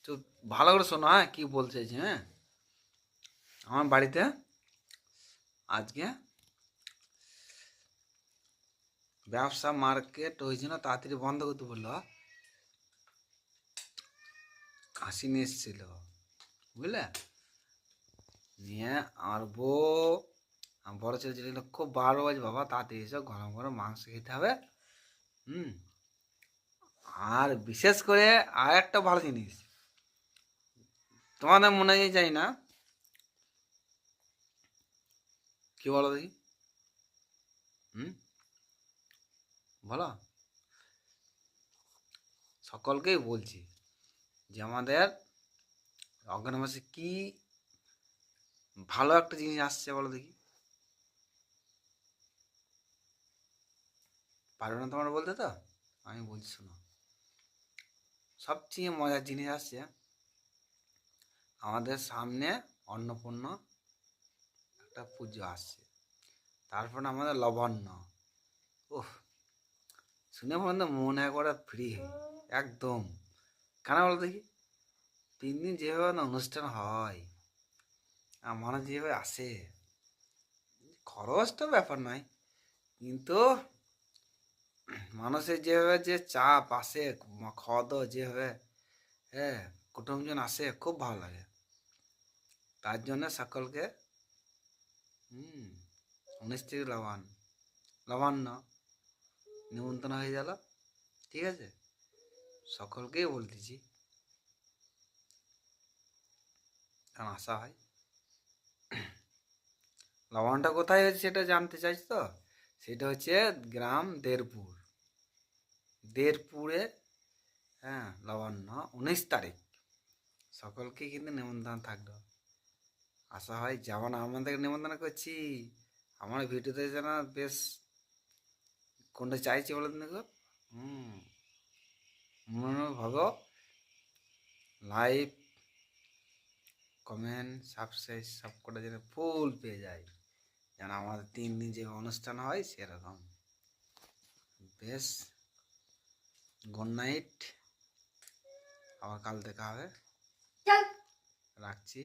চুপ, ভালো করে শোনো। হ্যাঁ, কি বলতে চাইছি? হ্যাঁ, আমার বাড়িতে আজকে ব্যবসা মার্কেট হয়েছে না, তাড়াতাড়ি বন্ধ করতে বললো। কাশি নিয়ে এসেছিল, বুঝলে? নিয়ে আমার বউ, আমার বড় ছেলে যেটা খুব 12 বাজে, বাবা তাড়াতাড়ি এসে গরম গরম মাংস খেতে হবে। হুম। আর বিশেষ করে আর একটা ভালো জিনিস তোমাদের মনে যাই না, কি বলো দেখি? হুম, বলো। সকলকেই বলছি যে আমাদের অজ্ঞান মাসে কি ভালো একটা জিনিস আসছে, বলো দেখি। পারবে না তোমরা বলতে? তো আমি বলছি, শোনো। সবচেয়ে মজার জিনিস আসছে, আমাদের সামনে অন্নপূর্ণ একটা পুজো আসছে, তারপর আমাদের লবণ্য। ওহ, শুনে পর্যন্ত মনে করে ফ্রি একদম। কেন বলো দেখি? 3 দিন যেভাবে না অনুষ্ঠান হয় আর মানুষ যেভাবে আসে, খরচটা ব্যাপার নয়, কিন্তু মানুষের যেভাবে যে চাপ আসে, খাওয়া দাওয়া যেভাবে, হ্যাঁ, কুটুমজন আসে, খুব ভালো লাগে। তার জন্য সকলকে 19 তারিখ লবান্ন নিমন্ত্রণ হয়ে গেল। ঠিক আছে, সকলকেই বলতেছি, কারণ আসা হয়। লবণটা কোথায় হয়েছে সেটা জানতে চাইছ তো? সেটা হচ্ছে গ্রাম দেরপুর, দেরপুরে। হ্যাঁ, লবণ্য 19 তারিখ। সকলকে কিন্তু নিমন্ত্রণ থাকলো, আসা হয়। যেমন আমাদের নিমন্ত্রণ করছি, আমার ভিডিওতে যেন বেশ কোনটা চাইছি বলে দিন দেখো। হুম, মনে ভাবো, লাইভ কমেন্ট সাবস্ক্রাইব সব কটা যেন ফুল পেয়ে যায়, যেন আমাদের 3 দিন যে অনুষ্ঠান হয় সেরকম। বেশ, গুড নাইট, আবার কাল দেখা হবে, রাখছি।